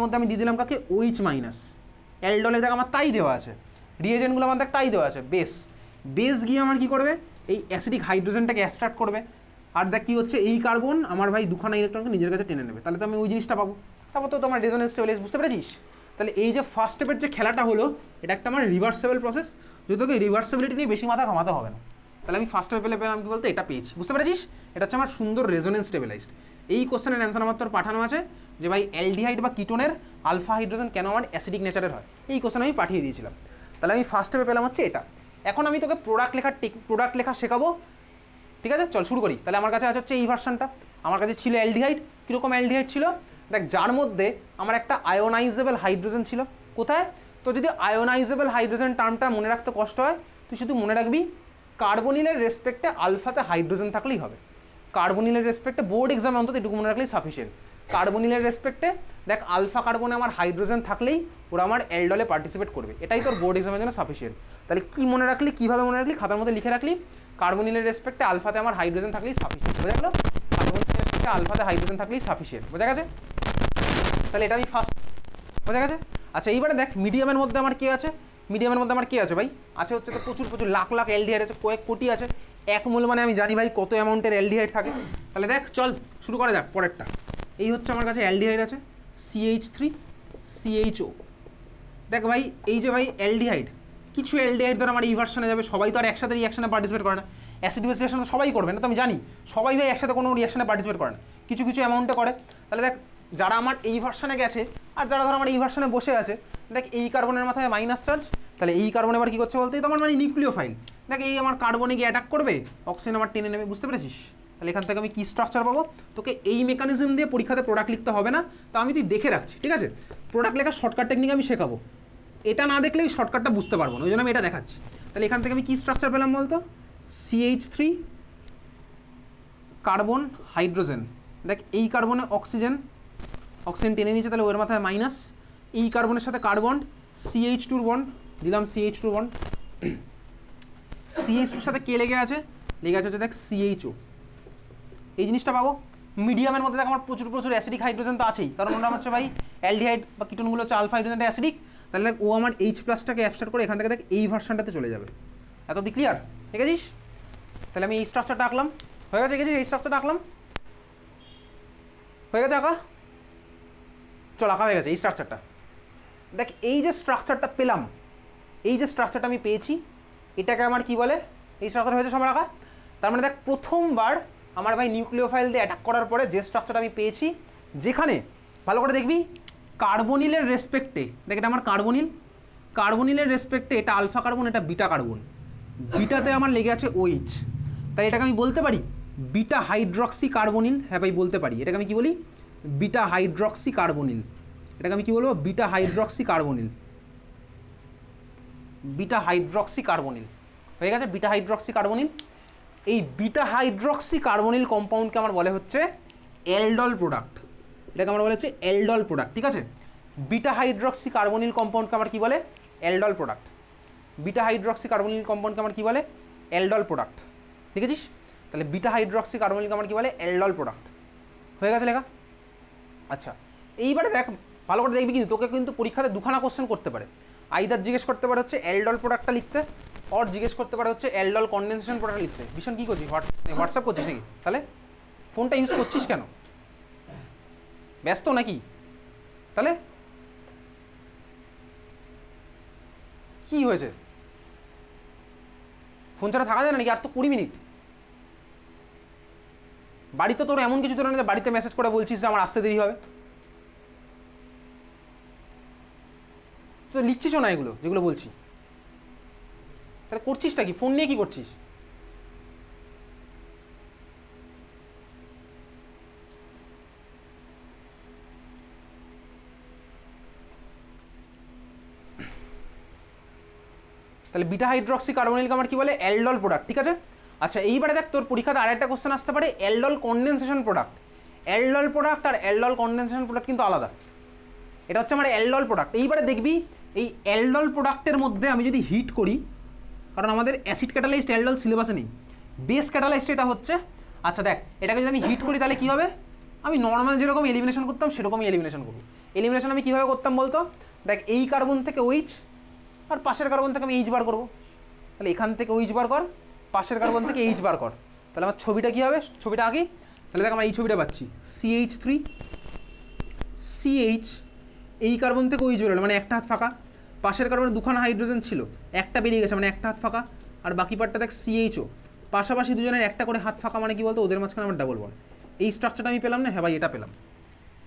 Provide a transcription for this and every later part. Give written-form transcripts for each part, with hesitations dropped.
মধ্যে আমি দিয়ে দিলাম কাকে OH মাইনাস, অ্যালডলের দেখ আমার তাই দেওয়া আছে, রিয়েজেন্টগুলো আমার দেখ তাই দেওয়া আছে, বেস গিয়ে আমার কি করবে এই অ্যাসিডিক হাইড্রোজেনটাকে অ্যাবস্ট্রাক্ট করবে, আর দেখ কি হচ্ছে এই কার্বন আমার ভাই দুখানা ইলেকট্রনকে নিজের কাছে টেনে নেবে, তাহলে তো আমি ওই জিনিসটা পাবো। তারপর তো তোমার রেজোনেন্স স্টেবিলাইজ, বুঝতে পেরেছিস? তাহলে এই যে ফার্স্ট স্টেপের যে খেলাটা হলো এটা একটা আমার রিভার্সেবল প্রসেস, যদি তোকে রিভার্সেবিলিটি নিয়ে বেশি মাথা ঘামাতে হবে না। তাহলে আমি ফার্স্ট স্টেপে পেলাম কি বলতে এটা পেয়েছি, বুঝতে পেরেছিস? এটা হচ্ছে আমার সুন্দর রেজোনেন্স স্টেবিলাইজড। এই কোশ্চেনের অ্যান্সার আমার তোর পাঠানো আছে যে ভাই অ্যালডিহাইড বা কিটোনের আলফা হাইড্রোজেন কেন আমার অ্যাসিডিক নেচারের হয়, এই কোশ্চেন আমি পাঠিয়ে দিয়েছিলাম। তাহলে আমি ফার্স্ট স্টেপে পেলাম হচ্ছে এটা। এখন আমি তোকে প্রোডাক্ট লেখা শেখাবো, ঠিক আছে? চল শুরু করি। তাহলে আমার কাছে আছে হচ্ছে এই ভার্সনটা, আমার কাছে ছিল অ্যালডিহাইড। কীরকম অ্যালডিহাইড ছিল দেখ, যার মধ্যে আমার একটা আয়োনাইজেবল হাইড্রোজেন ছিল। কোথায়? তো যদি আয়োনাইজেবল হাইড্রোজেন টার্মটা মনে রাখতে কষ্ট হয়, তুই শুধু মনে রাখবি কার্বনিলের রেসপেক্টে আলফাতে হাইড্রোজেন থাকলেই হবে। কার্বনিলের রেসপেক্টে বোর্ড এক্সামে অন্তত এটুকু মনে রাখলেই সাফিসিয়েন্ট। কার্বনিলের রেসপেক্টে দেখ আলফা কার্বনে আমার হাইড্রোজেন থাকলেই ওরা আমার অ্যালডলে পার্টিসিপেট করবে, এটাই তোর বোর্ড এক্সামের জন্য সাফিসিয়েন্ট। তাহলে কি মনে রাখলি, কীভাবে মনে রাখলি, খাতার মধ্যে লিখে রাখলি কার্বনিলের রেসপেক্টে আলফাতে আমার হাইড্রোজেন থাকলেই সাফিসিয়েন্ট। বোঝা গেল? কার্বনিলের রেসপেক্টে আলফাতে হাইড্রোজেন থাকলেই সাফিসিয়েন্ট। বোঝা গেছে? তাহলে এটা আমি ফার্স্ট, বোঝা গেছে? আচ্ছা এইবারে দেখ মিডিয়ামের মধ্যে আমার কে আছে, মিডিয়ামের মধ্যে আমার কে আছে ভাই, আছে হচ্ছে তো প্রচুর লাখ লাখ অ্যালডিহাইড আছে, কয়েক কোটি আছে। এক মোল মানে আমি জানি ভাই কত অ্যামাউন্টের অ্যালডিহাইড থাকে। তাহলে দেখ চল শুরু করা যাক পরেরটা। এই হচ্ছে আমার কাছে অ্যালডিহাইড আছে CH3CHO। দেখ ভাই এই যে ভাই অ্যালডিহাইড, কিছু অ্যালডিহাইড ধর আমার এই ভার্সনে যাবে, সবাই তো আর একসাথে রিয়াকশনে পার্টিসিপেট করে না। অ্যাসিড বেস রিয়াকশন তো সবাই করবে না, তো আমি জানি সবাই ভাই একসাথে কোনো রিয়াকশনে পার্টিসিপেট করে না, কিছু কিছু অ্যামাউন্টে করে। তাহলে দেখ যারা আমার এই ভার্সনে গেছে আর যারা ধর আমার এই ভার্সনে বসে আছে, দেখ এই কার্বনের মাথায় মাইনাস চার্জ, তাহলে এই কার্বন এবার কী করছে বলতে তো আমার মানে নিউক্লিওফাইল, দেখ এই আমার কার্বনে গিয়ে অ্যাটাক করবে, অক্সিজেন আমার টেনে নেবে, বুঝতে পেরেছিস? তাহলে এখান থেকে আমি কী স্ট্রাকচার পাবো, তোকে এই মেকানিজম দিয়ে পরীক্ষাতে প্রোডাক্ট লিখতে হবে না, তো আমি তুই দেখে রাখছি, ঠিক আছে? প্রোডাক্ট লেখার শর্টকাট টেকনিক আমি শেখাবো, এটা না দেখলে এই শর্টকাটটা বুঝতে পারবো না, ওই জন্য আমি এটা দেখাচ্ছি। তাহলে এখান থেকে আমি কী স্ট্রাকচার পেলাম বলতো, CH3 কার্বন হাইড্রোজেন, দেখ এই কার্বনে অক্সিজেন টেনে নিয়েছে, তাহলে ওর মাথায় মাইনাস, এই কার্বনের সাথে কার্বন CH2 বন্ড দিলাম, CH2 বন্ড, CH2 সাথে কে লেগে আছে হচ্ছে দেখ CHO, এই জিনিসটা পাবো। মিডিয়ামের মধ্যে দেখ আমার প্রচুর অ্যাসিডিক হাইড্রোজেন তো আছেই, কারণ ওটা হচ্ছে ভাই অ্যালডিহাইড বা কিটোনগুলো হচ্ছে আলফা হাইড্রোজেনটা অ্যাসিডিক, তাহলে দেখ ও আমার H+টাকে অ্যাবস্ট্রাক্ট করে এখান থেকে দেখ এই ভার্সনটাতে চলে যাবে। এত দি ক্লিয়ার? ঠিক আছিস? তাহলে আমি এই স্ট্রাকচারটা আঁকলাম, হয়ে গেছে, এই স্ট্রাকচারটা আঁকলাম, হয়ে গেছে আঁকা, চল আঁকা হয়ে গেছে এই স্ট্রাকচারটা। দেখ এই যে স্ট্রাকচারটা পেলাম, এই যে স্ট্রাকচারটা আমি পেয়েছি, এটাকে আমার কি বলে, এই স্ট্রাকচার হয়েছে সবার আঁকা। তার মানে দেখ প্রথমবার আমার ভাই নিউক্লিওফাইল দিয়ে অ্যাটাক করার পরে যে স্ট্রাকচারটা আমি পেয়েছি, যেখানে ভালো করে দেখবি কার্বনিলের রেসপেক্টে, দেখ এটা আমার কার্বনিলের রেসপেক্টে এটা আলফা কার্বন, এটা বিটা কার্বন, বিটাতে আমার লেগে আছে OH, তাই এটাকে আমি বলতে পারি বিটা হাইড্রক্সি কার্বনিল। হ্যাঁ ভাই বলতে পারি, এটাকে আমি কি বলি, বিটা হাইড্রক্সি কার্বনিল। এটাকে আমি কি বলবো, beta hydroxy carbonyl, beta hydroxy carbonyl, হয়ে গেছে বিটা হাইড্রক্সি কার্বনিল। এই বিটা হাইড্রক্সি কার্বনিল কম্পাউন্ডকে আমার বলে হচ্ছে অ্যালডল প্রোডাক্ট, এটাকে আমরা বলে হচ্ছে অ্যালডল প্রোডাক্ট, ঠিক আছে? বিটা হাইড্রক্সি কার্বনিল কম্পাউন্ডকে আমার কি বলে, aldol product. Beta hydroxy carbonyl কম্পাউন্ডকে আমার কি বলে, অ্যালডল প্রোডাক্ট, দেখেছিস? তাহলে বিটা হাইড্রক্সি কার্বনিলকে আমার কি বলে, অ্যালডল প্রোডাক্ট, হয়ে গেছে লেখা। আচ্ছা এইবারে দেখ ভালো করে দেখবি, কিন্তু তোকে কিন্তু পরীক্ষাতে দুখানা কোশ্চেন করতে পারে, আইদার জিজ্ঞেস করতে পারে হচ্ছে অ্যালডল প্রোডাক্টটা লিখতে, অর জিজ্ঞেস করতে পারে হচ্ছে অ্যালডল কনডেনসেশন প্রোডাক্ট লিখতে। ভীষণ কী করছিস, হোয়াটসঅ্যাপ করছিস নাকি? তাহলে ফোনটা ইউজ করছিস কেন, ব্যস্ত নাকি? তাহলে কি হয়েছে, ফোন ছাড়া থাকা যায় না নাকি? আর তো 20 মিনিট, বাড়িতে তোর এমন কিছু তোর না যে বাড়িতে মেসেজ করে বলছিস যে আমার আসতে দেরি হবে, তো লিখছিসও না এগুলো যেগুলো বলছি, তাহলে করছিসটা কি, ফোন নিয়ে কি করছিস? তাহলে বিটা হাইড্রক্সি কার্বনিলকে আমার কি বলে, অ্যালডল প্রোডাক্ট, ঠিক আছে? আচ্ছা এইবারে দেখ তোর পরীক্ষাতে আরেকটা কোশ্চেন আসতে পারে aldol condensation product. Aldol product আর অ্যালডল কনডেনসেশন প্রোডাক্ট কিন্তু আলাদা, এটা হচ্ছে আমার অ্যালডল প্রোডাক্ট। এইবারে দেখবি এই অ্যালডল প্রোডাক্টের মধ্যে আমি যদি হিট করি, কারণ আমাদের অ্যাসিড ক্যাটালাইজড অ্যালডল সিলেবাসে নেই, বেস ক্যাটালাইজড এটা হচ্ছে। আচ্ছা দেখ এটাকে যদি আমি হিট করি তাহলে কী হবে, আমি নর্মাল যেরকম এলিমিনেশন করতাম সেরকমই এলিমিনেশন করবো। এলিমিনেশন আমি কীভাবে করতাম বলতো, দেখ এই কার্বন থেকে ওইচ আর পাশের কার্বন থেকে আমি এইচ বার করবো, তাহলে এখান থেকে ওইচ বার কর, পাশের কার্বন থেকে এইচ বার কর, তাহলে আমার ছবিটা কী হবে, ছবিটা আঁকি। তাহলে দেখ আমরা এই ছবিটা পাচ্ছি CH3 CH, এই কার্বন থেকে ওইচ বেরোলো মানে একটা হাত ফাঁকা, পাশের কার্বনে দুখানা হাইড্রোজেন ছিল, একটা বেরিয়ে গেছে মানে একটা হাত ফাঁকা, আর বাকি পার্টটা দেখ CHO, পাশাপাশি দুজনের একটা করে হাত ফাঁকা মানে কি বলতো, ওদের মাঝখানে আমার ডাবল বন্ড। এই স্ট্রাকচারটা আমি পেলাম না, হ্যাঁ ভাই এটা পেলাম।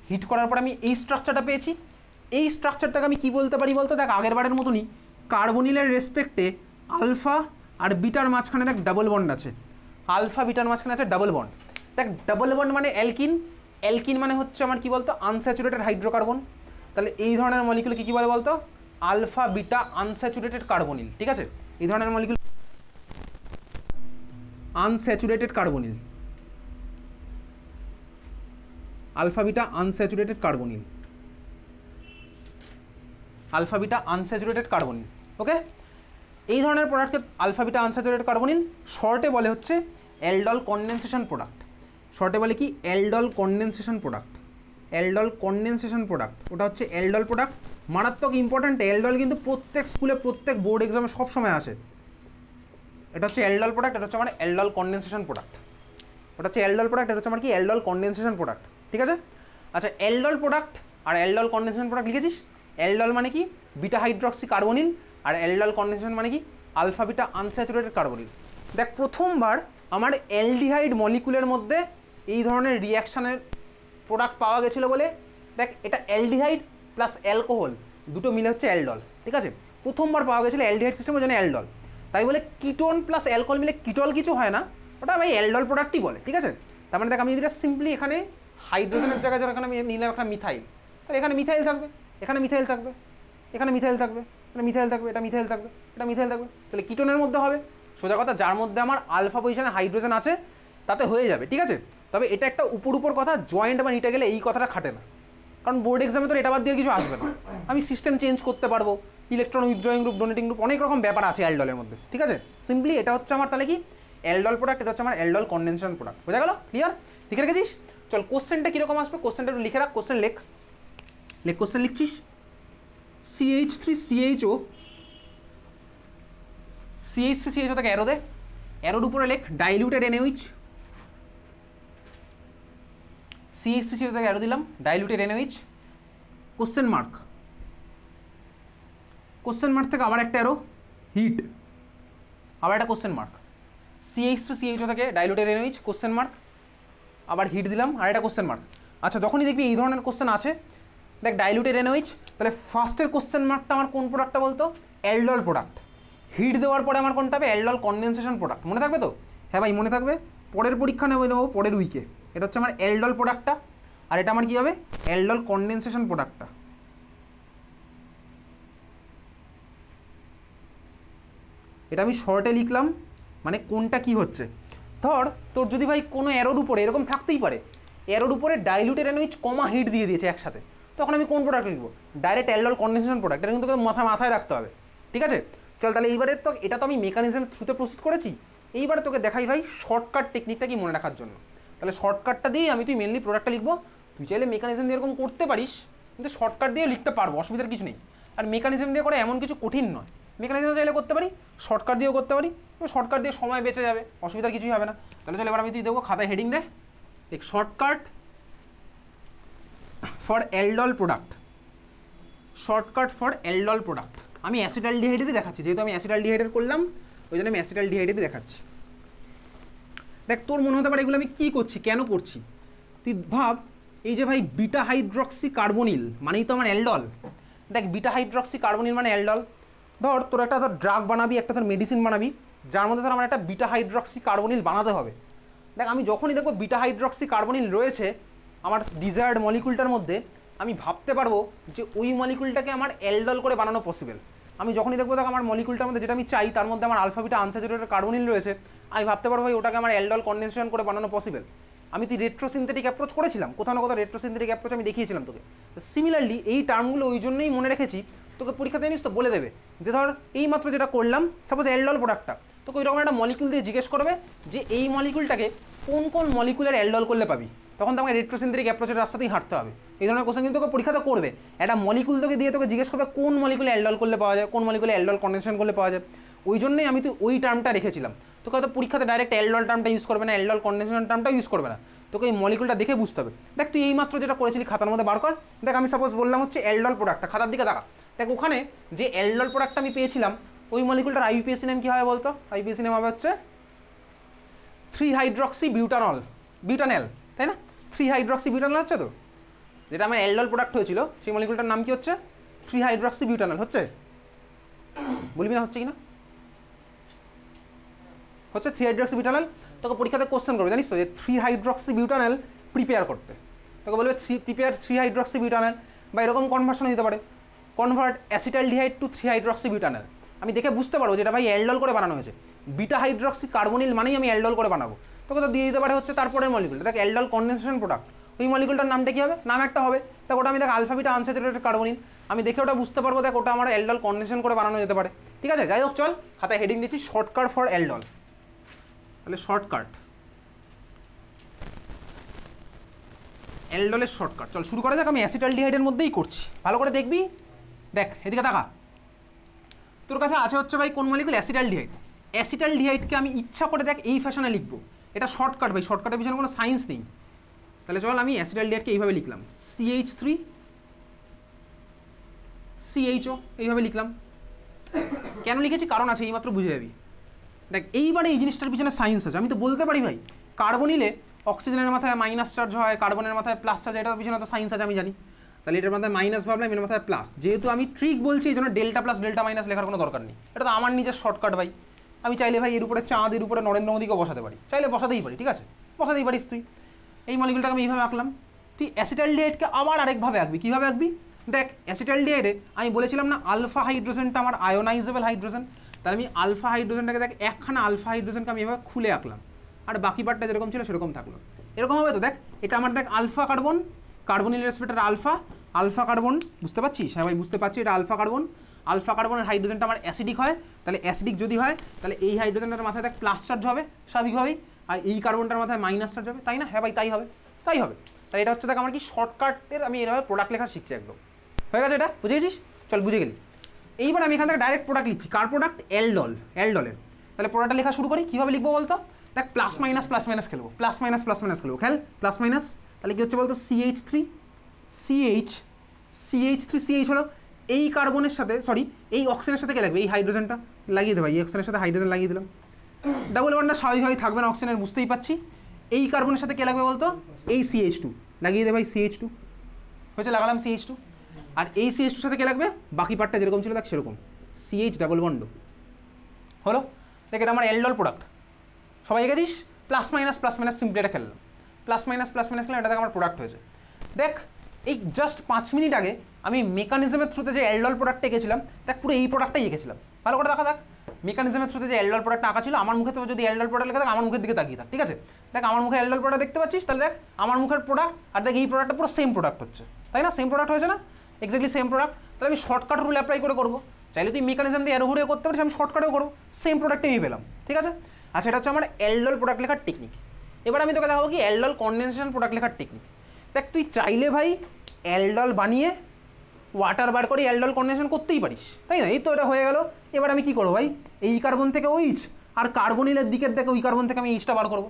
হিট করার পর আমি এই স্ট্রাকচারটা পেয়েছি। এই স্ট্রাকচারটাকে আমি কি বলতে পারি বলতো, দেখ আগের বারের মতনই কার্বনিলের রেসপেক্টে আলফা আর বিটার মাঝখানে দেখ ডাবল বন্ড আছে, আলফা বিটার মাঝখানে আছে ডাবল বন্ড। দেখ ডাবল বন্ড মানে অ্যালকিন, অ্যালকিন মানে হচ্ছে আমার কি বলতো আনস্যাচুরেটেড হাইড্রোকার্বন। তাহলে এই ধরনের মলিকুল কি বলে বলতো, আলফা বিটা আনস্যাচুরেটেড কার্বনিল, ঠিক আছে, এই ধরনের molecule unsaturated carbonyl, alpha beta unsaturated carbonyl, alpha beta unsaturated carbonyl. Okay, এই ধরনের প্রোডাক্টকে আলফা বিটা আনস্যাচুরেটেড কার্বনিল শর্টে বলে হচ্ছে অ্যালডল কনডেনসেশন প্রোডাক্ট। শর্টে বলে কি aldol condensation product, aldol condensation product, ওটা হচ্ছে অ্যালডল প্রোডাক্ট। মারাত্মক ইম্পর্ট্যান্ট, অ্যালডল কিন্তু প্রত্যেক স্কুলে প্রত্যেক বোর্ড এক্সামে সব সময় আসে। এটা হচ্ছে অ্যালডল প্রোডাক্ট, এটা হচ্ছে আমার অ্যালডল কনডেনসেশন প্রোডাক্ট, ওটা হচ্ছে অ্যালডল প্রোডাক্ট, এটা হচ্ছে আমার কি অ্যালডল কনডেনসেশন প্রোডাক্ট, ঠিক আছে। আচ্ছা অ্যালডল প্রোডাক্ট আর অ্যালডল কনডেনসেশন প্রোডাক্ট লিখেছিস, অ্যালডল মানে কি বিটা হাইড্রক্সি কার্বনিল, আর অ্যালডল কনডেনসেশন মানে কি আলফা বিটা আনস্যাচুরেটেড কার্বনিল। দেখ প্রথমবার আমার অ্যালডিহাইড মলিকুলের মধ্যে এই ধরনের রিয়াকশানের প্রোডাক্ট পাওয়া গেছিলো বলে, দেখ এটা অ্যালডিহাইড প্লাস অ্যালকোহল দুটো মিলে হচ্ছে অ্যালডল, ঠিক আছে, প্রথমবার পাওয়া গেছিলো অ্যালডিহাইড সিস্টেমের জন্য অ্যালডল। তাই বলে কিটোন প্লাস অ্যালকোহল মিলে কিটল কিছু হয় না, ওটা ভাই অ্যালডল প্রোডাক্টই বলে, ঠিক আছে। তার মানে দেখ আমি যদি সিম্পলি এখানে হাইড্রোজেনের জায়গায় যখন আমি নিলাম একটা মিথাইল, তাহলে এখানে মিথাইল থাকবে, এখানে মিথাইল থাকবে, এখানে মিথাইল থাকবে, এটা মিথাইল থাকবে, এটা মিথাইল থাকবে, এটা মিথাইল থাকবে, তাহলে কিটোনের মধ্যে হবে। সোজা কথা, যার মধ্যে আমার আলফা পজিশনে হাইড্রোজেন আছে তাতে হয়ে যাবে, ঠিক আছে। তবে এটা একটা উপর কথা, জয়েন্ট বা নিটে গেলে এই কথাটা খাটে না, কারণ বোর্ড এক্সামে তো এটা বাদ দিয়ে কিছু আসবে না। আমি সিস্টেম চেঞ্জ করতে পারবো, electron withdrawing group, donating group, অনেক রকম ব্যাপার আছে অ্যালডলের মধ্যে, ঠিক আছে। সিম্পলি এটা হচ্ছে আমার তাহলে কি অ্যালডল প্রোডাক্ট, এটা হচ্ছে আমার অ্যালডল কনডেনসেশন প্রোডাক্ট, বোঝা গেল, ক্লিয়ার, লিখে রেখেছিস। চল কোশ্চেনটা কীরকম আসবে, কোশ্চেনটা একটু লিখে রাখ, কোশ্চেন লেখ, কোশ্চেন লিখছিস CH3CHO, CH3CHO থেকে অ্যারো দে, অ্যারোর উপরে লেখ ডাইলিউটেড NaOH, CH3CHO থেকে অ্যারো দিলাম diluted NaOH, question mark, question mark থেকে আবার একটা অ্যারো হিট, আবার একটা কোশ্চেন মার্ক, CH3CHO থেকে ডাইলিউটেড NaOH কোশ্চেন মার্ক, আবার হিট দিলাম আর একটা কোশ্চেন মার্ক। আচ্ছা যখনই দেখবি এই ধরনের কোশ্চেন আছে, দেখ ডাইলিউটেড NaOH, তাহলে ফার্স্টের কোশ্চেন মার্কটা আমার কোন প্রোডাক্টটা বলতো, অ্যালডল প্রোডাক্ট। হিট দেওয়ার পরে আমার কোনটা হবে, অ্যালডল কনডেনসেশন প্রোডাক্ট, মনে থাকবে তো, হ্যাঁ ভাই মনে থাকবে, পরের পরীক্ষা নেবো পরের উইকে। এটা হচ্ছে আমার অ্যালডল প্রোডাক্টটা, আর এটা আমার কী হবে, অ্যালডল কনডেনসেশন প্রোডাক্টটা। এটা আমি শর্টে লিখলাম, মানে কোনটা কি হচ্ছে। ধর তোর যদি ভাই কোনো অ্যারোর উপরে এরকম থাকতেই পারে, অ্যারোর উপরে ডাইলিউটেড NaOH কমা হিট দিয়ে দিয়েছে একসাথে, তখন আমি কোন প্রোডাক্ট লিখবো, ডাইরেক্ট অ্যালডল কনডেনসেশন প্রোডাক্ট, এটা কিন্তু মাথায় রাখতে হবে, ঠিক আছে। চল তাহলে এইবারে তো এটা তো আমি মেকানিজম থ্রুতে প্রসিড করেছি, এইবারে তোকে দেখাই ভাই শর্টকাট টেকনিকটা কি মনে রাখার জন্য। তাহলে শর্টকাটটা দিয়েই আমি তুই মেনলি প্রোডাক্টটা লিখবো, তুই চাইলে মেকানিজম দিয়ে এরকম করতে পারিস, কিন্তু শর্টকাট দিয়ে লিখতে পারবো, অসুবিধার কিছু নেই। আর মেকানিজম দিয়ে করে এমন কিছু কঠিন নয়, মেকানিজম চাইলে করতে পারি, শর্টকাট দিয়েও করতে পারি, শর্টকাট দিয়ে সময় বেঁচে যাবে, অসুবিধার কিছুই হবে না। তাহলে চল এবার আমি তুই দেবো খাতায় হেডিং দে, এক shortcut for aldol product, shortcut for aldol product. আমি অ্যাসিটালডিহাইডেরই দেখাচ্ছি, যেহেতু আমি অ্যাসিটালডিহাইডের করলাম ওই জন্য আমি অ্যাসিটালডিহাইডেরই দেখাচ্ছি। দেখ তোর মনে হতে পারে এগুলো আমি কী করছি, কেন করছি, তুই ভাব এই যে ভাই বিটা হাইড্রক্সি কার্বনিল মানেই তো আমার অ্যালডল। দেখ বিটা হাইড্রক্সি কার্বনিল মানে অ্যালডল। ধর তোর একটা ধর ড্রাগ বানাবি, একটা ধর মেডিসিন বানাবি, যার মধ্যে ধর আমার একটা বিটা হাইড্রক্সি কার্বনিল বানাতে হবে। দেখ আমি যখনই দেখবো বিটা হাইড্রক্সি কার্বনিল রয়েছে আমার ডিজায়ার্ড মলিকুলটার মধ্যে, আমি ভাবতে পারবো যে ওই মলিকুলটাকে আমার অ্যালডল করে বানানো পসিবল। আমি যখনই দেখবো দেখ আমার মলিকুলটার মধ্যে যেটা আমি চাই তার মধ্যে আমার আলফা বিটা আনস্যাচুরেটেড কার্বনিল রয়েছে, আমি ভাবতে পারবো ওটাকে আমার অ্যালডল কনডেনসেশন করে বানানো পসিবল। আমি তুই রেট্রোসিনথেটিক অ্যাপ্রোচ করেছিলাম, কোথাও না কোথাও রেট্রোসিনথেটিক অ্যাপ্রোচ আমি দেখিয়েছিলাম তোকে। সিমিলারলি এই টার্মগুলো ওই জন্যই মনে রেখেছি, তোকে পরীক্ষাতে জানিস তো বলে দেবে যে ধর এই মাত্র যেটা করলাম, সাপোজ অ্যালডল প্রোডাক্টটা, তোকে ওই রকম একটা মলিকুল দিয়ে জিজ্ঞেস করবে যে এই মলিকুলটাকে কোন কোন মলিকুলের অ্যালডল করলে পাবি, তখন তো আমাকে রেট্রোসিনথেটিক অ্যাপ্রোচের রাস্তাতেই হাঁটতে হবে। এই ধরনের কোশ্চেন কিন্তু তোকে পরীক্ষা তো করবে। একটা মলিকুল তোকে দিয়ে তোকে জিজ্ঞেস করবে কোন মলিকুলে অ্যালডল করলে পাওয়া যায়, কোন মলিকুলে অ্যালডল কন্ডেনসেশন করলে পাওয়া যায়। ওই জন্যই আমি তো ওই টার্মটা রেখেছিলাম। তোকে হয়তো পরীক্ষাতে ডাইরেক্ট অ্যালডল টার্মটা ইউজ করবে না, অ্যালডল কন্ডেনসেশন টার্মটা ইউজ করবে না, তোকে এই মলিকুলটা দেখে বুঝতে হবে। দেখ তুই এইমাত্র যেটা করেছিলি খাতার মধ্যে বার কর। দেখ আমি সাপোজ বললাম হচ্ছে অ্যালডল প্রোডাক্টটা, খাতার দিকে দেখা। দেখ ওখানে যে অ্যালডল প্রোডাক্টটা আমি পেয়েছিলাম ওই মলিকুলটার আইপিএসি নেম কী হবে বলতো? আইপিএসি নেম হবে হচ্ছে 3-হাইড্রক্সিবিউটানল, তাই না? 3-হাইড্রক্সিবিউটানল হচ্ছে তো, যেটা আমার অ্যালডল প্রোডাক্ট হয়েছিল সেই মলিকুলটার নাম কি হচ্ছে? 3-হাইড্রক্সিবিউটানল হচ্ছে, বলবি না হচ্ছে কি না? হচ্ছে 3-হাইড্রক্সিবিউটানল। তোকে পরীক্ষাতে কোশ্চেন করবে জানিস তো, যে 3-হাইড্রক্সিবিউটানল প্রিপেয়ার করতে তোকে বলবে প্রিপেয়ার 3-হাইড্রক্সিবিউটানল, বা এরকম কনভার্সন দিতে পারে, কনভার্ট অ্যাসিটালডিহাইড টু 3-হাইড্রক্সিবিউটানল। আমি দেখে বুঝতে পারবো যেটা ভাই অ্যালডল করে বানানো হয়েছে। বিটা হাইড্রক্সি কার্বনিল মানেই আমি অ্যালডল করে বানাবো। তোকে তো দিয়ে দিতে পারে হচ্ছে তারপরের মলিকুলটা, দেখ অ্যালডল কন্ডেনসেশন প্রোডাক্ট, ওই মলিকুলটার নামটা কী হবে? নাম একটা হবে। দেখ ওটা আমি দেখ আলফা বিটা আনস্যাচুরেটেড কার্বনিল, আমি দেখে ওটা বুঝতে পারবো দেখ ওটা আমার অ্যালডল কন্ডেনসেশন করে বানানো যেতে পারে। ঠিক আছে, যাই হোক চল খাতায় হেডিং দিচ্ছি শর্টকাট ফর অ্যালডল। তাহলে শর্টকাট, অ্যালডলের শর্টকাট। চল শুরু করা যাক। আমি অ্যাসিটালডিহাইডের মধ্যেই করছি, ভালো করে দেখবি। দেখ এদিকে তাকা, তোর কাছে আছে হচ্ছে ভাই কোন মলিকুল? অ্যাসিটালডিহাইড। অ্যাসিটালডিহাইডকে আমি ইচ্ছা করে দেখ এই ফ্যাশনে লিখবো, এটা শর্টকাট ভাই, শর্টকাটের পিছনে কোনো সায়েন্স নেই। তাহলে চল আমি অ্যাসিটালডিহাইডকে এইভাবে লিখলাম, CH3CHO এইভাবে লিখলাম। কেন লিখেছি কারণ আছে, এইমাত্র বুঝে যাবি। দেখ এইবারে এই জিনিসটার পিছনে সায়েন্স আছে। আমি তো বলতে পারি ভাই কার্বনিলে অক্সিজেনের মাথায় মাইনাস চার্জ হয়, কার্বনের মাথায় প্লাস চার্জ, এটার পিছনে তো সায়েন্স আছে আমি জানি। তাহলে এটার মাথায় মাইনাস ভাবলাম, এর মাথায় প্লাস, যেহেতু আমি ট্রিক বলছি এই জন্য ডেল্টা প্লাস ডেল্টা মাইনাস লেখার কোনো দরকার নেই, এটা তো আমার নিজের শর্টকাট ভাই। আমি চাইলে ভাই এর উপরে চাঁদ, এর উপরে নরেন্দ্র মোদীকেও বসাতে পারি, চাইলে বসাতেই পারি, ঠিক আছে বসাতেই পারিস তুই। এই মলিকুলটাকে আমি এইভাবে আঁকলাম। তুই অ্যাসিটালডিহাইডকে আবার আরেকভাবে আঁকবি, কীভাবে আঁকবি? দেখ অ্যাসিটালডিহাইডে আমি বলেছিলাম না আলফা হাইড্রোজেনটা আমার আয়োনাইজেবল হাইড্রোজেন, তাহলে আমি আলফা হাইড্রোজেনটাকে দেখ একখানা আলফা হাইড্রোজেনকে আমি এভাবে খুলে আঁকলাম, আর বাকি পার্টটা যেরকম ছিল সেরকম থাকলো। এরকম হবে তো, দেখ এটা আমার দেখ আলফা কার্বন, কার্বনিল রেসপেক্টার আলফা, আলফা কার্বন, বুঝতে পারছিস? হ্যাঁ ভাই বুঝতে পারছি, এটা আলফা কার্বন। আলফা কার্বনের হাইড্রোজেনটা আমার অ্যাসিডিক হয়, তাহলে অ্যাসিডিক যদি হয় তাহলে এই হাইড্রোজেনটার মাথায় দেখ প্লাস চার্জ হবে স্বাভাবিকভাবেই, আর এই কার্বনটার মাথায় মাইনাস চার্জ হবে, তাই না? হ্যাঁ ভাই তাই হবে, তাই হবে। তাই এটা হচ্ছে দেখ আমার কি শর্টকাটের, আমি এভাবে প্রোডাক্ট লেখা শিখছি একদম। হয়ে গেছে, এটা বুঝে গেছিস? চল বুঝে গেলি। এইবার আমি এখান থেকে ডাইরেক্ট প্রোডাক্ট লিখছি, কার প্রোডাক্ট? অ্যালডল, অ্যালডলের। তাহলে প্রোডাক্টটা লেখা শুরু করি, কীভাবে লিখবো বলতো? দেখ প্লাস মাইনাস খেলবো, প্লাস মাইনাস খেলবো, খেল প্লাস মাইনাস। তাহলে কী হচ্ছে বলতো? CH3 হলো এই কার্বনের সাথে, সরি এই অক্সিজেনের সাথে কে লাগবে? এই হাইড্রোজেনটা লাগিয়ে দেবো, এই অক্সিজেনের সাথে হাইড্রোজেন লাগিয়ে দিলাম। ডাবল বন্ডটা স্বাভাবিকভাবেই থাকবে না অক্সিজেনের, বুঝতেই পারছি। এই কার্বনের সাথে কে লাগবে বলতো? এই CH2 লাগিয়ে দে ভাই, CH2 হয়েছে, লাগালাম CH2। আর এই CH2 সাথে কে লাগবে? বাকি পার্টটা যেরকম ছিল দেখ সেরকম, CH ডাবল বন্ড হলো। দেখ এটা আমার অ্যালডল প্রোডাক্ট, সবাই গেছিস? প্লাস মাইনাস সিম্পলি এটা খেললাম, প্লাস মাইনাস খেললাম, এটা দেখ আমার প্রোডাক্ট হয়েছে। দেখ এই জাস্ট 5 মিনিট আগে আমি মেকানিজমের থ্রুতে যে অ্যালডল প্রোডাক্টটা এঁকেছিলাম, দেখ পুরো এই প্রোডাক্টটাই এঁকেছিলাম, ভালো করে দেখা। দেখ মেকানিজমের থ্রুতে যে অ্যালডল প্রোডাক্টটা আঁকা ছিল, আমার মুখে তো যদি অ্যালডল প্রোডাক্ট লেখা দেখ আমার মুখের দিকে তাকিয়ে থাক, ঠিক আছে? দেখ আমার মুখে অ্যালডল প্রোডাক্ট দেখতে পাচ্ছিস, তাহলে দেখ আমার মুখের প্রোডাক্ট আর দেখ এই প্রোডাক্টটা পুরো সেম প্রোডাক্ট হচ্ছে, তাই না? সেম প্রোডাক্ট হয়েছে না? Exactly same product. তাহলে আমি শর্টকাট রুল অ্যাপ্লাই করে করবো, চাইলে তুই মেকানিজম দিয়ে অ্যারো ঘুরে করতে পারিস, আমি শর্টকাটেও করবো, সেম প্রোডাক্টে আমি পেলাম, ঠিক আছে? আচ্ছা এটা হচ্ছে আমার অ্যালডল প্রোডাক্ট লেখার টেকনিক। এবার আমি তোকে দেখাবো কি অ্যালডল কন্ডেনসেশন প্রোডাক্ট লেখার টেকনিক। দেখ তুই চাইলে ভাই অ্যালডল বানিয়ে ওয়াটার বার করে অ্যালডল কন্ডেনসেশন করতেই পারিস, তাই না? এই তো এটা হয়ে গেল। এবার আমি কি করবো ভাই, এই কার্বন থেকে ওইচ, আর কার্বনিলের দিকের দেখে ওই কার্বন থেকে আমি এইচটা বার করবো।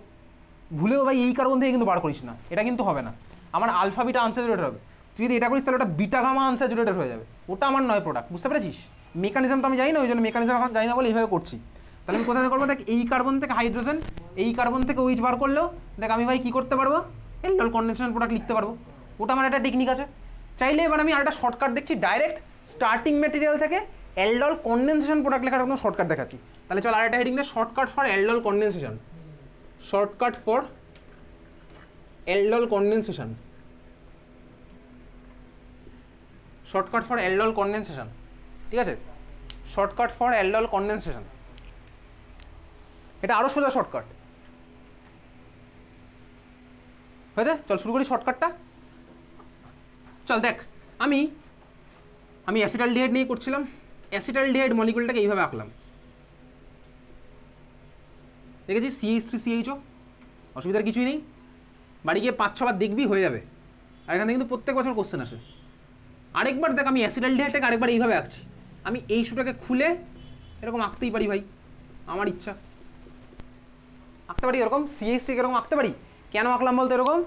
ভুলেও ভাই এই কার্বন থেকে কিন্তু বার করিস না, এটা কিন্তু হবে না, আমার আলফা বিটা আনস্যাচুরেটেড হবে। তুই যদি এটা করিস তাহলে ওটা বিটা গামা আনস্যাচুরেটেড হয়ে যাবে, ওটা আমার নয় প্রোডাক্ট, বুঝতে পেরেছিস? মেকানিজম তো আমি জানি না, ওই জন্য মেকানিজম এখন জানি না বলে এইভাবে করছি। তাহলে আমি কোথায় করবো? দেখ এই কার্বন থেকে হাইড্রোজেন, এই কার্বন থেকে ওইচ বার করলেও দেখ আমি ভাই কী করতে পারবো? অ্যালডল কন্ডেনসেশন প্রোডাক্ট লিখতে পারবো, ওটা আমার একটা টেকনিক আছে। চাইলে এবার আমি আরেকটা শর্টকাট দেখছি, ডাইরেক্ট স্টার্টিং ম্যাটেরিয়াল থেকে অ্যালডল কন্ডেনসেশন প্রোডাক্ট লেখার একদম শর্টকাট দেখাচ্ছি। তাহলে চল আরেকটা হেডিং দে, shortcut for aldol condensation, shortcut for aldol condensation, shortcut for aldol condensation, ঠিক আছে? শর্টকাট ফর অ্যালডল কন্ডেনসেশন, এটা আরও সোজা শর্টকাট হয়েছে। চল শুরু করি শর্টকাটটা। চল দেখ আমি অ্যাসিটালডিহাইড নিয়ে করছিলাম, অ্যাসিটালডিহাইড মলিকুলটাকে এইভাবে আঁকলাম, দেখেছি CH3CHO, অসুবিধার কিছুই নেই। বাড়ি গিয়ে 5-6 বার দেখবি, হয়ে যাবে। আর এখান থেকে কিন্তু প্রত্যেক বছর কোশ্চেন আসে। আরেকবার দেখ, আমি অ্যাসিটালডিহাইডটাকে আরেকবার এইভাবে আঁকছি। আমি এই সুটাকে খুলে এরকম আঁকতেই পারি ভাই, আমার ইচ্ছা আঁকতে পারি এরকম। সিএইচটি এরকম আঁকতে পারি। কেন আঁকলাম বলতো এরকম?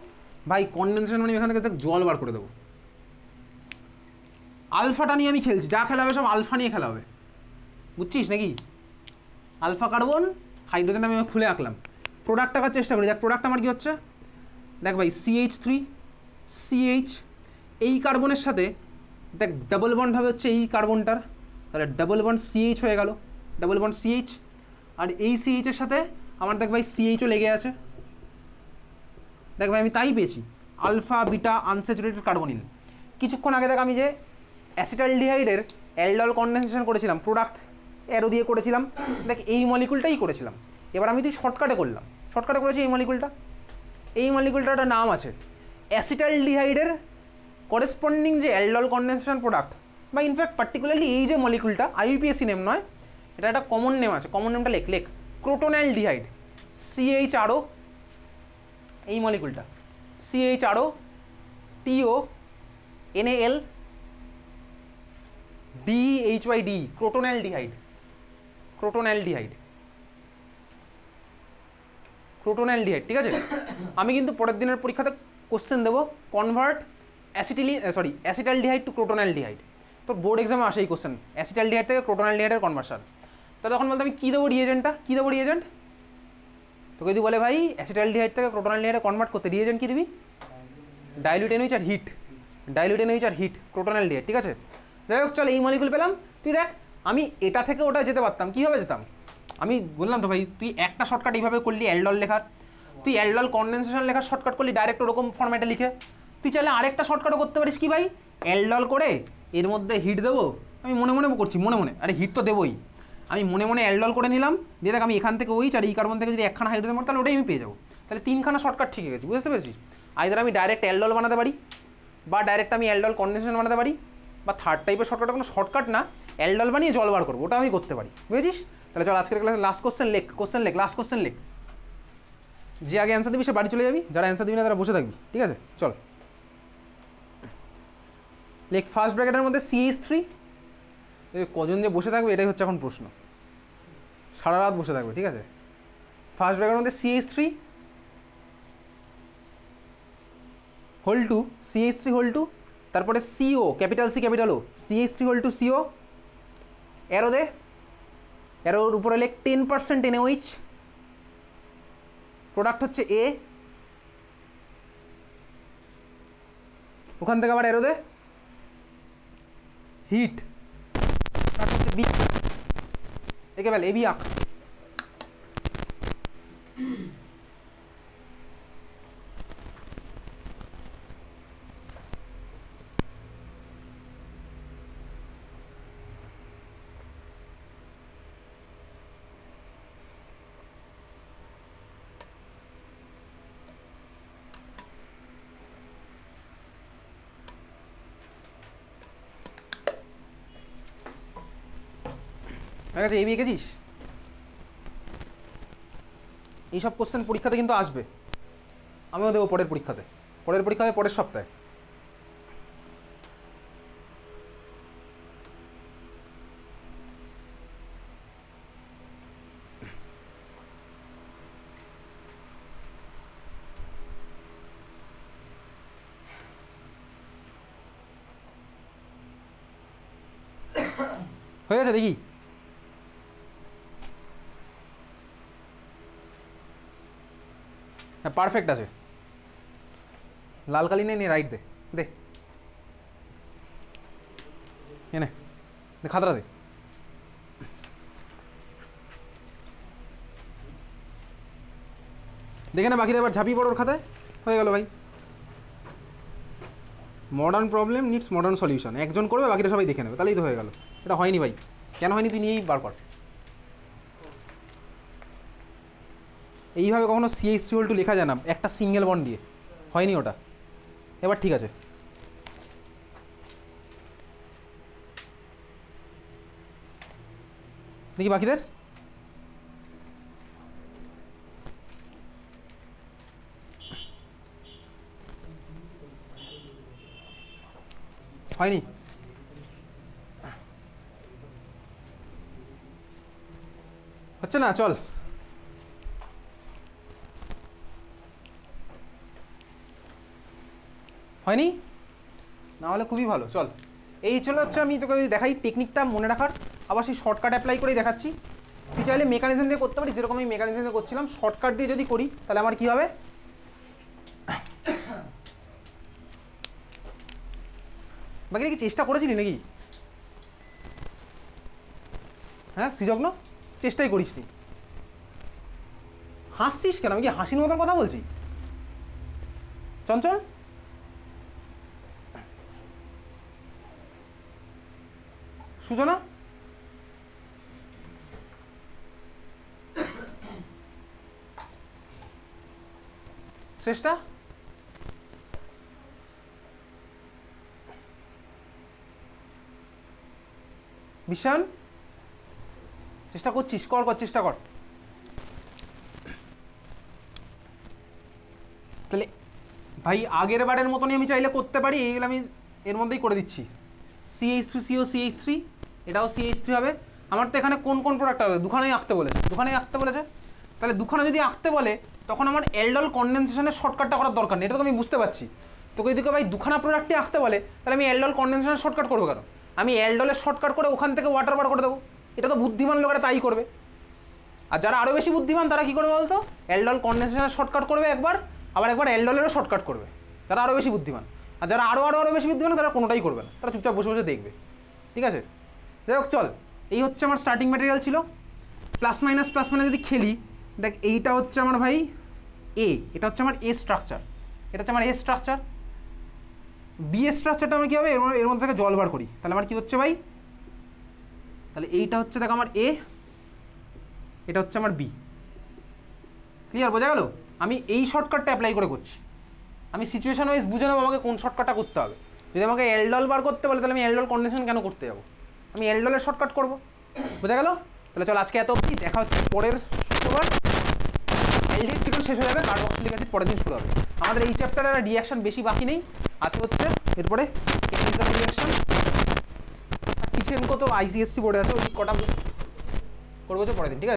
ভাই কনডেনসেশন মানে এখান থেকে জল বার করে দেবো। আলফাটা নিয়ে আমি খেলছি, যা খেলা হবে সব আলফা নিয়ে খেলা হবে, বুঝছিস নাকি? আলফা কার্বন হাইড্রোজেন আমি খুলে আঁকলাম। প্রোডাক্ট আঁকার চেষ্টা করি। দেখ প্রোডাক্ট আমার কী হচ্ছে, দেখ ভাই CH3 CH, এই কার্বনের সাথে দেখ ডাবল বন্ড হবে হচ্ছে এই কার্বনটার, তাহলে ডাবল বন্ড CH হয়ে গেল, ডাবল বন্ড CH। আর এই CH এর সাথে আমার দেখ ভাই CHও লেগে আছে। দেখ ভাই আমি তাই পেয়েছি, আলফা বিটা আনস্যাচুরেটেড কার্বনিল। কিছুক্ষণ আগে দেখ আমি যে অ্যাসিটালডিহাইডের অ্যালডল কনডেনসেশন করেছিলাম, প্রোডাক্ট অ্যারো দিয়ে করেছিলাম, দেখ এই মলিকুলটাই করেছিলাম। এবার আমি তুই শর্টকাটে করলাম, শর্টকাটে করেছি এই মলিকুলটা। এই মলিকুলটার একটা নাম আছে, অ্যাসিটালডিহাইডের করেসপন্ডিং যে অ্যালডল কনডেনসেশন প্রোডাক্ট, বা ইনফ্যাক্ট পার্টিকুলারলি এই যে মলিকুলটা, IUPAC নেম নয়, এটা একটা কমন নেম আছে, কমন নেমটা লেখ ক্রোটোনালডিহাইড, CHRO, এই মলিকুলটা CHRO TO NaL DHYD, ক্রোটোনালডিহাইড, ক্রোটোনালডিহাইড, ক্রোটোনালডিহাইড, ঠিক আছে? আমি কিন্তু পরের দিনের পরীক্ষাতে কোশ্চেন দেবো, কনভার্ট অ্যাসিটালডিহাইড টু ক্রোটোনালডিহাইড। তো বোর্ড এক্সামে আসে এই কোশ্চেন, অ্যাসিটালডিহাইড থেকে ক্রোটোনালডিহাইডের কনভার্সন। তো তখন বলতে আমি কী দেবো রিয়েজেন্টটা, কী দেবো রিয়েজেন্ট? তোকে যদি বলে ভাই অ্যাসিটালডিহাইড থেকে ক্রোটোনালডিহাইডে কনভার্ট করতে রিয়েজেন্ট কী দিবি? ডাইলিউট NaOH আর হিট, ডাইলিউট NaOH আর হিট, ক্রোটোনালডিহাইড, ঠিক আছে? যাই হোক চল, এই মলিকুল পেলাম। তুই দেখ আমি এটা থেকে ওটা যেতে পারতাম, কীভাবে যেতাম? আমি বললাম তো ভাই, তুই একটা শর্টকাট এইভাবে করলি অ্যালডল লেখার, তুই অ্যালডল কনডেনসেশন লেখার শর্টকাট করলি ডাইরেক্ট ওরকম ফর্ম্যাটে লিখে। তুই চাইলে আরেকটা শর্টকাটও করতে পারিস, কি ভাই, অ্যালডল করে এর মধ্যে হিট দেবো। আমি মনে মনে করছি, মনে মনে, আরে হিট তো দেবোই, আমি মনে মনে অ্যালডল করে নিলাম, দিয়ে দেখ আমি এখান থেকে ওই আর এই কার্বন থেকে যদি একখানা হাইড্রোজেন মারি তাহলে ওটাই আমি পেয়ে যাবো। তাহলে 3খানা শর্টকাট ঠিক গেছে, বুঝতে পেরেছিস? আইদার আমি ডাইরেক্ট অ্যালডল বানাতে পারি, বা ডাইরেক্ট আমি অ্যালডল কনডেনসেশন বানাতে পারি, বা থার্ড টাইপের শর্টকাট, কোনো শর্টকাট না, অ্যালডল বানিয়ে জল বার করবো, ওটা আমি করতে পারি, বুঝেছিস? তাহলে চল আজকের ক্লাসে লাস্ট কোশ্চেন লেখ, লাস্ট কোশ্চেন লেখ। যে আগে অ্যান্সার দিবি সে বাড়ি চলে যাবি, যারা অ্যান্সার দিবি না তারা বসে থাকবি, ঠিক আছে? চল লেখ। ফার্স্ট ব্র্যাকেটের মধ্যে CH3, কজন যে বসে থাকবে এটাই হচ্ছে এখন প্রশ্ন, সারা রাত বসে থাকবে, ঠিক আছে? ফার্স্ট ব্র্যাকেটের মধ্যে CH3 whole two, CH3 whole two, তারপরে CO, capital C capital O, CH3 whole two CO, arrow দে, অ্যারোর উপরে লেখ 10% NaOH, প্রোডাক্ট হচ্ছে A, ওখান থেকে আবার অ্যারো দে, হিট, প্রোডাক্ট হচ্ছে B, একে বল AB আঁক। ঠিক আছে, AB এঁকেছিস? এইসব কোশ্চেন পরীক্ষাতে কিন্তু আসবে, আমিও দেবো পরের পরীক্ষাতে, পরের পরীক্ষা হবে পরের সপ্তাহে। হয়ে গেছে দেখি? হ্যাঁ পারফেক্ট আছে, লাল কালি নেই, রাইট দে, দে এনে দে, খাতরা দে। দেখে না বাকিরা এবার ঝাঁপিয়ে পড়ো ওর খাতায়, হয়ে গেল ভাই। Modern problem needs modern solution, একজন করবে বাকিরা সবাই দেখে নেবে, তাহলেই তো হয়ে গেল। এটা হয়নি ভাই, কেন হয়নি তুই নিয়েই বার কর। এইভাবে কখনো CH3 হোল টু লেখা যায় না একটা সিঙ্গেল বন্ড দিয়ে, হয়নি ওটা। এবার ঠিক আছে, দেখি বাকিদের। হয়নি? হচ্ছে না? চল হয়নি, না হলে খুবই ভালো। চল এই চলে হচ্ছে, আমি তোকে যদি দেখাই টেকনিকটা মনে রাখার, আবার সেই শর্টকাট অ্যাপ্লাই করেই দেখাচ্ছি। তুই চাইলে মেকানিজম দিয়ে করতে পারিস, যেরকম আমি মেকানিজম দিয়ে করছিলাম। শর্টকাট দিয়ে যদি করি তাহলে আমার কি হবে, বাকি কি চেষ্টা করেছিলি নাকি? হ্যাঁ সৃজগ্ন, চেষ্টাই করিসনি। হাসছিস কেন? আমি কি হাসির মতন কথা বলছি? চঞ্চল, সূচনা, শ্রেষ্ঠা, বিশ্বায়ন, চেষ্টা করছিস? কর চেষ্টা কর। তাহলে ভাই আগের বারের মতনই আমি চাইলে করতে পারি, এইগুলো আমি এর মধ্যেই করে দিচ্ছি। CH3CO CH3, এটাও CH3 হবে। আমার তো এখানে কোন কোন প্রোডাক্ট হবে? দুখানেই আঁকতে বলেছে, দুখানেই আঁকতে বলেছে। তাহলে দুখানে যদি আঁকতে বলে তখন আমার অ্যালডল কনডেনসেশনের শর্টকাটটা করার দরকার নেই, এটা তো আমি বুঝতে পারছি। তোকে যদি ভাই দুখানা প্রোডাক্টই আঁকতে বলে তাহলে আমি অ্যালডল কনডেনসেশনের শর্টকাট করবো কেন? আমি অ্যালডলের শর্টকাট করে ওখান থেকে ওয়াটার বার করে দেবো। এটা তো বুদ্ধিমান লোকেরা তাই করবে। আর যারা আরও বেশি বুদ্ধিমান তারা কী করবে বলতো? অ্যালডল কনডেনসেশনের শর্টকাট করবে একবার, আবার একবার অ্যালডলেরও শর্টকাট করবে। তারা আরও বেশি বুদ্ধিমান। আর যারা আরও বেশি বুদ্ধিমান তারা কোনোটাই করবে না, তারা চুপচাপ বসে বসে দেখবে। ঠিক আছে, যাই হোক চল, এই হচ্ছে আমার স্টার্টিং ম্যাটেরিয়াল ছিল। প্লাস মাইনাস যদি খেলি, দেখ এইটা হচ্ছে আমার ভাই এ, এটা হচ্ছে আমার এ স্ট্রাকচার, এটা হচ্ছে আমার এ স্ট্রাকচার। বি এ স্ট্রাকচারটা আমি কী হবে, এর মধ্যে থেকে জল বার করি, তাহলে আমার কী হচ্ছে ভাই, তাহলে এইটা হচ্ছে দেখ আমার এ, এটা হচ্ছে আমার বি। ক্লিয়ার, বোঝা গেল? আমি এই শর্টকাটটা অ্যাপ্লাই করে করছি। আমি সিচুয়েশন ওয়াইজ বুঝে নেবো আমাকে কোন শর্টকাটটা করতে হবে। যদি আমাকে অ্যালডল বার করতে বলে তাহলে আমি অ্যালডল কন্ডিশন কেন করতে যাবো? আমি অ্যালডলের শর্টকাট করবো। বোঝা গেল? তাহলে চল আজকে এত অবধি, দেখা হচ্ছে পরের শুক্রবার। অ্যালডিহাইড কিটোন শেষ হয়ে যাবে, কার্বক্সিলিক অ্যাসিড পরের দিন শুরু হবে। আমাদের এই চ্যাপ্টারের রিয়াকশন বেশি বাকি নেই, আজকে হচ্ছে এরপরে কেমিক্যাল রিয়াকশন। কিচেনকো তো ICSC বোর্ডে আছে, ওই কটা করবো পরের দিন, ঠিক আছে?